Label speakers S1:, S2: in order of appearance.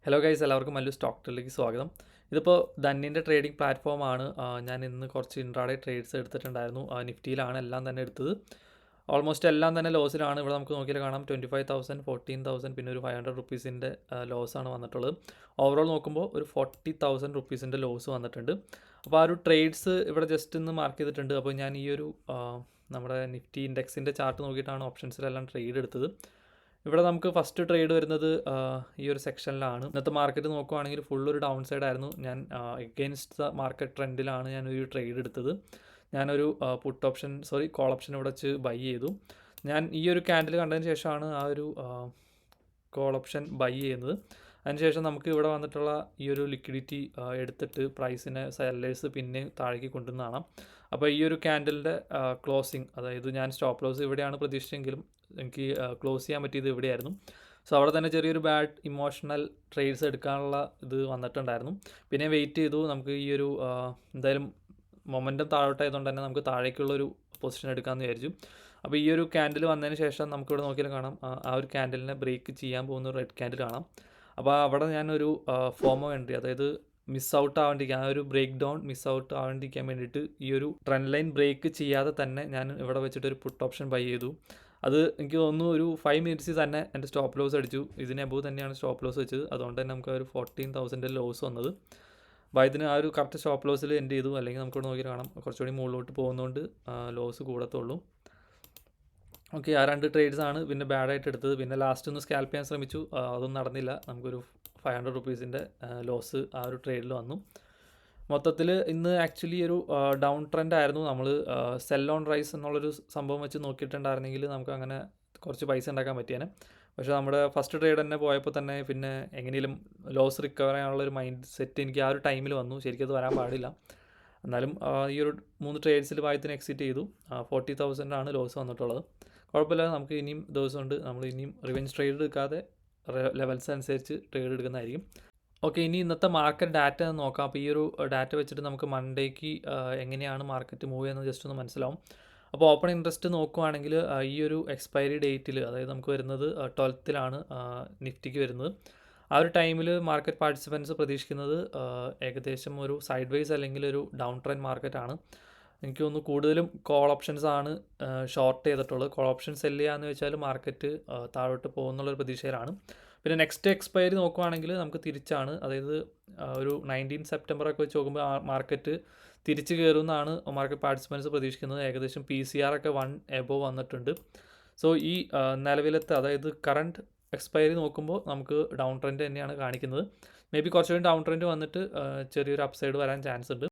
S1: Hello guys, എല്ലാവർക്കും Mallu stock ട്രെയിലേക്ക് സ്വാഗതം. ഇതിപ്പോൾ ധന്യൻ്റെ ട്രേഡിംഗ് പ്ലാറ്റ്ഫോമാണ്. ഞാൻ ഇന്ന് കുറച്ച് ഇൻട്രാഡേ ട്രേഡ്സ് എടുത്തിട്ടുണ്ടായിരുന്നു. നിഫ്റ്റിയിലാണ് എല്ലാം തന്നെ എടുത്തത്. ഓൾമോസ്റ്റ് എല്ലാം തന്നെ ലോസിലാണ്. ഇവിടെ നമുക്ക് നോക്കിയാൽ കാണാം 25,000, 14,000, പിന്നെ ഒരു 500 റുപ്പീസിൻ്റെ ലോസാണ് വന്നിട്ടുള്ളത്. ഓവറോൾ നോക്കുമ്പോൾ ഒരു 40,000 റുപ്പീസിൻ്റെ ലോസ് വന്നിട്ടുണ്ട്. അപ്പോൾ ആ ഒരു ട്രേഡ്സ് ഇവിടെ ജസ്റ്റ് ഇന്ന് മാർക്ക് ചെയ്തിട്ടുണ്ട്. അപ്പോൾ ഞാൻ ഈ ഒരു നമ്മുടെ നിഫ്റ്റി ഇൻഡെക്സിൻ്റെ ചാർട്ട് നോക്കിയിട്ടാണ് ഓപ്ഷൻസിലെല്ലാം ട്രേഡ് എടുത്തത്. ഇവിടെ നമുക്ക് ഫസ്റ്റ് ട്രേഡ് വരുന്നത് ഈ ഒരു സെക്ഷനിലാണ്. ഇന്നത്തെ മാർക്കറ്റ് നോക്കുവാണെങ്കിൽ ഫുൾ ഒരു ഡൗൺ സൈഡ് ആയിരുന്നു. ഞാൻ എഗെയിൻസ്റ്റ് ദ മാർക്കറ്റ് ട്രെൻഡിലാണ് ഞാനൊരു ട്രേഡ് എടുത്തത്. ഞാനൊരു കോൾ ഓപ്ഷൻ ഇവിടെ വെച്ച് ബൈ ചെയ്തു. ഞാൻ ഈ ഒരു ക്യാൻഡിൽ കണ്ടതിന് ശേഷമാണ് ആ ഒരു കോൾ ഓപ്ഷൻ ബൈ ചെയ്യുന്നത്. അതിനുശേഷം നമുക്ക് ഇവിടെ വന്നിട്ടുള്ള ഈ ഒരു ലിക്വിഡിറ്റി എടുത്തിട്ട് പ്രൈസിനെ സെല്ലേഴ്സ് പിന്നെ താഴേക്ക് കൊണ്ടുവന്ന്. അപ്പോൾ ഈ ഒരു ക്യാൻഡലിൻ്റെ ക്ലോസിങ്, അതായത് ഞാൻ സ്റ്റോപ്പ് ലോസ് ഇവിടെയാണ് പ്രതീക്ഷിച്ചെങ്കിലും എനിക്ക് ക്ലോസ് ചെയ്യാൻ പറ്റിയത് ഇവിടെയായിരുന്നു. സോ അവിടെ തന്നെ ചെറിയൊരു ബാഡ് ഇമോഷണൽ ട്രേഡ്സ് എടുക്കാനുള്ള ഇത് വന്നിട്ടുണ്ടായിരുന്നു. പിന്നെ വെയിറ്റ് ചെയ്തു. നമുക്ക് ഈ ഒരു എന്തായാലും മൊമെൻറ്റം താഴോട്ടായതുകൊണ്ട് തന്നെ നമുക്ക് താഴേക്കുള്ളൊരു പൊസിഷൻ എടുക്കാമെന്ന് വിചാരിച്ചു. അപ്പോൾ ഈ ഒരു ക്യാൻഡിൽ വന്നതിന് ശേഷം നമുക്കിവിടെ നോക്കിയാൽ കാണാം ആ ഒരു ക്യാൻഡലിനെ ബ്രേക്ക് ചെയ്യാൻ പോകുന്ന ഒരു റെഡ് ക്യാൻഡിൽ കാണാം. അപ്പോൾ അവിടെ ഞാനൊരു ഫോമോ എൻട്രി, അതായത് മിസ് ഔട്ട് ആവാണ്ടിരിക്കാൻ, ആ ഒരു ബ്രേക്ക് ഡൗൺ മിസ് ഔട്ട് ആവാണ്ടിരിക്കാൻ വേണ്ടിയിട്ട് ഈ ഒരു ട്രെൻഡ് ലൈൻ ബ്രേക്ക് ചെയ്യാതെ തന്നെ ഞാൻ ഇവിടെ വെച്ചിട്ട് ഒരു പുട്ട് ഓപ്ഷൻ ബൈ ചെയ്തു. അത് എനിക്ക് തോന്നുന്നു ഒരു 5 മിനിറ്റ്സിൽ തന്നെ എൻ്റെ സ്റ്റോപ്പ് ലോസ് അടിച്ചു. ഇതിന് എബോവ് തന്നെയാണ് സ്റ്റോപ്പ് ലോസ് വെച്ചത്. അതുകൊണ്ട് തന്നെ നമുക്ക് ഒരു 14,000 ലോസ് വന്നത്. അപ്പോൾ ഇതിന് ആ ഒരു കറക്റ്റ് സ്റ്റോപ്പ് ലോസിൽ എൻഡ് ചെയ്തു. അല്ലെങ്കിൽ നമുക്കിവിടെ നോക്കി കാണാം കുറച്ചുകൂടി മുകളിലോട്ട് പോകുന്നതുകൊണ്ട് ലോസ് കൂടത്തുള്ളൂ. ഓക്കെ, ആ 2 ട്രേഡ്സാണ് പിന്നെ ബാഡായിട്ട് എടുത്തത്. പിന്നെ ലാസ്റ്റ് ഒന്ന് സ്കാൽപ്പ് ചെയ്യാൻ ശ്രമിച്ചു, അതൊന്നും നടന്നില്ല. നമുക്കൊരു 500 റുപ്പീസിൻ്റെ ലോസ് ആ ഒരു ട്രേഡിൽ വന്നു. മൊത്തത്തിൽ ഇന്ന് ആക്ച്വലി ഒരു ഡൗൺ ട്രെൻഡ് ആയിരുന്നു. നമ്മൾ സെൽ ഓൺ റൈസ് എന്നുള്ളൊരു സംഭവം വെച്ച് നോക്കിയിട്ടുണ്ടായിരുന്നെങ്കിൽ നമുക്ക് അങ്ങനെ കുറച്ച് പൈസ ഉണ്ടാക്കാൻ പറ്റിയേനെ. പക്ഷേ നമ്മുടെ ഫസ്റ്റ് ട്രേഡ് തന്നെ പോയപ്പോൾ തന്നെ പിന്നെ എങ്ങനെയും ലോസ് റിക്കവർ ചെയ്യാനുള്ളൊരു മൈൻഡ് സെറ്റ് എനിക്ക് ആ ഒരു ടൈമിൽ വന്നു. ശരിക്കും അത് വരാൻ പാടില്ല. എന്നാലും ഈ ഒരു 3 ട്രേഡ്സിൽ ഭാഗത്തിന് എക്സിറ്റ് ചെയ്തു. 40,000 ആണ് ലോസ് വന്നിട്ടുള്ളത്. കുഴപ്പമില്ല, നമുക്ക് ഇനിയും ദിവസമുണ്ട്. നമ്മൾ ഇനിയും റിവെഞ്ച് ട്രേഡ് എടുക്കാതെ ലെവൽസ് അനുസരിച്ച് ട്രേഡ് എടുക്കുന്നതായിരിക്കും. ഓക്കെ, ഇനി ഇന്നത്തെ മാർക്കറ്റ് ഡാറ്റ നോക്കാം. അപ്പോൾ ഈ ഒരു ഡാറ്റ വെച്ചിട്ട് നമുക്ക് മൺഡേക്ക് എങ്ങനെയാണ് മാർക്കറ്റ് മൂവ് ചെയ്യുന്നത് ജസ്റ്റ് ഒന്ന് മനസ്സിലാവും. അപ്പോൾ ഓപ്പൺ ഇൻട്രസ്റ്റ് നോക്കുവാണെങ്കിൽ ഈ ഒരു എക്സ്പയറി ഡേറ്റിൽ, അതായത് നമുക്ക് വരുന്നത് 12th നിഫ്റ്റിക്ക് വരുന്നത്. ആ ഒരു ടൈമിൽ മാർക്കറ്റ് പാർട്ടിസിപ്പൻസ് പ്രതീക്ഷിക്കുന്നത് ഏകദേശം ഒരു സൈഡ് വൈസ് അല്ലെങ്കിൽ ഒരു ഡൗൺ ട്രെൻഡ് മാർക്കറ്റാണ്. എനിക്ക് തോന്നുന്നു കൂടുതലും കോൾ ഓപ്ഷൻസ് ആണ് ഷോർട്ട് ചെയ്തിട്ടുള്ളത്. കോൾ ഓപ്ഷൻ സെല്ല് ചെയ്യാന്ന് വെച്ചാൽ മാർക്കറ്റ് താഴോട്ട് പോകുന്നുള്ളൊരു പ്രതീക്ഷയിലാണ്. പിന്നെ നെക്സ്റ്റ് എക്സ്പയറി നോക്കുവാണെങ്കിൽ നമുക്ക് തിരിച്ചാണ്, അതായത് ഒരു 19 സെപ്റ്റംബറൊക്കെ വെച്ച് നോക്കുമ്പോൾ മാർക്കറ്റ് തിരിച്ച് കയറുമെന്നാണ് മാർക്കറ്റ് പാർട്ടിസിപ്പൻസ് പ്രതീക്ഷിക്കുന്നത്. ഏകദേശം PCR ഒക്കെ 1 എബോവ് വന്നിട്ടുണ്ട്. സോ ഈ നിലവിലത്തെ, അതായത് കറണ്ട് എക്സ്പയറി നോക്കുമ്പോൾ നമുക്ക് ഡൗൺ ട്രെൻഡ് തന്നെയാണ് കാണിക്കുന്നത്. മേ ബി കുറച്ചുകൂടി ഡൗൺ ട്രെൻഡ് വന്നിട്ട് ചെറിയൊരു അപ്സൈഡ് വരാൻ ചാൻസ് ഉണ്ട്.